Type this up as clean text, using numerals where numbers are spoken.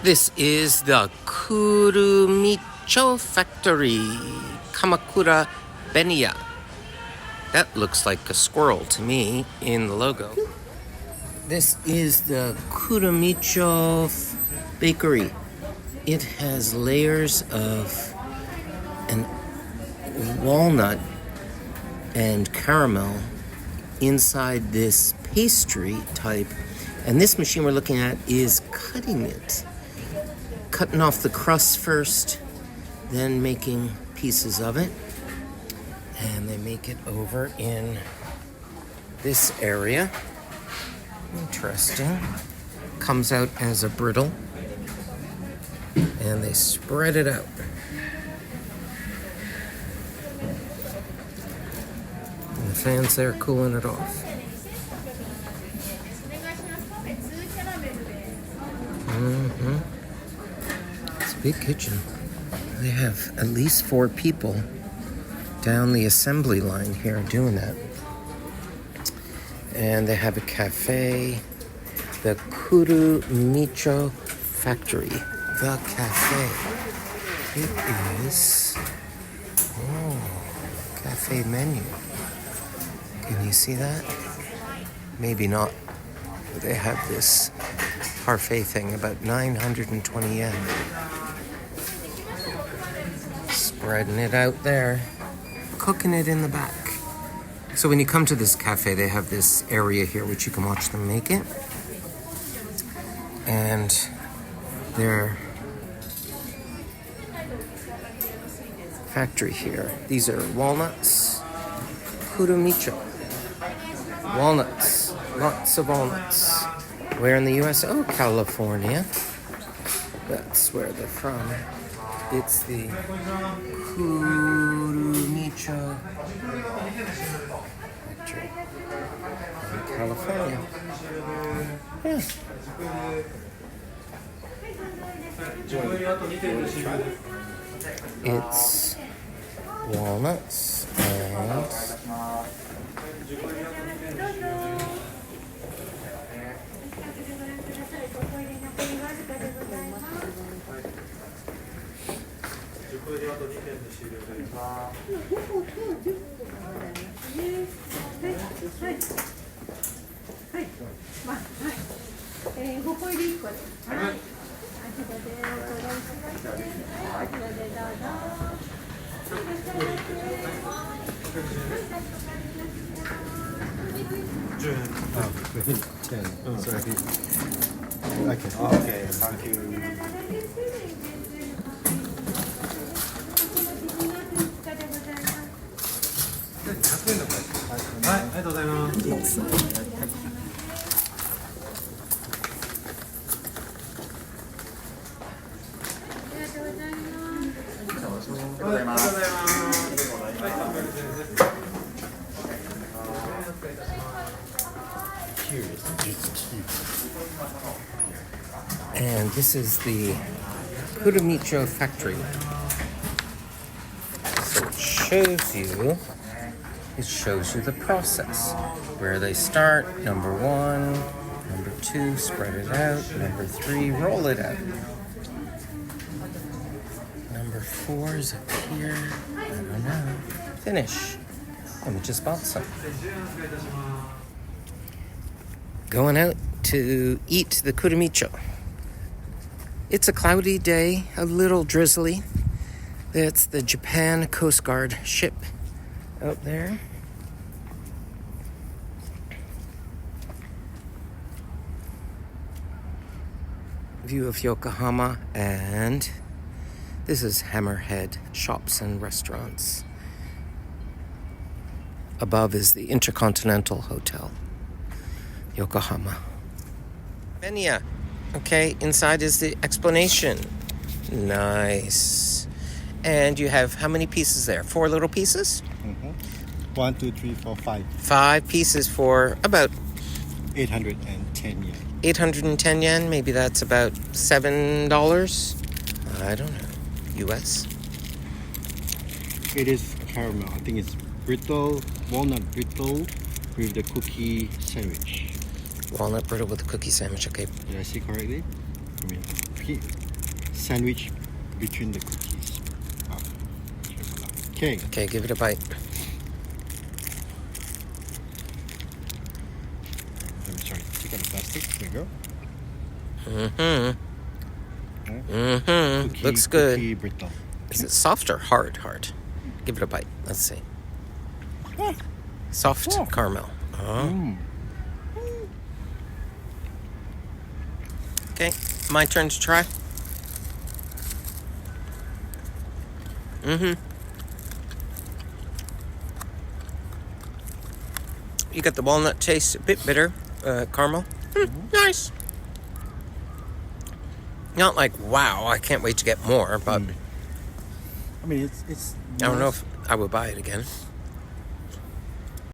This is the Kurumicco factory, Kamakura Benya. That looks like a squirrel to me in the logo. This is the Kurumicco bakery. It has layers of an walnut and caramel inside this pastry type. And this machine we're looking at is cutting it. Cutting off the crust first, then making pieces of it. And they make it over in this area. Interesting. Comes out as a brittle. And they spread it out. And the fans there cooling it off. It's a big kitchen. They have at least 4 people down the assembly line here doing that. And they have a cafe, the Kurumicco factory. The cafe. It is, cafe menu. Can you see that? Maybe not. They have this parfait thing, about 920 yen. Spreading it out there. Cooking it in the back. So when you come to this cafe, they have this area here which you can watch them make it. And their factory here. These are walnuts. Kurumicco. Walnuts. Lots of walnuts. Where in the US? Oh, California. That's where they're from. It's the Kurumicco factory in California. Yeah. It's walnuts and Sorry. Okay, thank you. And this is the Kurumicco factory. So it shows you the process. Where they start, number 1, number 2, spread it out, number 3, roll it out. Number 4 is up here, I don't know. Finish. And we just bought some. Going out to eat the Kurumicco. It's a cloudy day, a little drizzly. That's the Japan Coast Guard ship out there. View of Yokohama, and this is Hammerhead Shops and Restaurants. Above is the Intercontinental Hotel, Yokohama. Benya. Okay, inside is the explanation. Nice. And you have how many pieces there? 4 little pieces? 1, 2, 3, 4, 5. 5 pieces for about 810 yen. 810 yen. Maybe that's about $7. I don't know. US. It is caramel. I think it's brittle, walnut brittle with the cookie sandwich. Walnut brittle with a cookie sandwich. Okay. Did I see correctly? I mean, sandwich between the cookies. Okay. Okay, give it a bite. Let me try. Take out the plastic. There you go. Looks good. Cookie brittle. Is it soft or hard? Hard. Give it a bite. Let's see. Soft caramel. Okay, my turn to try. You got the walnut taste, a bit bitter. Caramel. Nice. Not like, wow, I can't wait to get more, but I mean, it's I don't know if I would buy it again.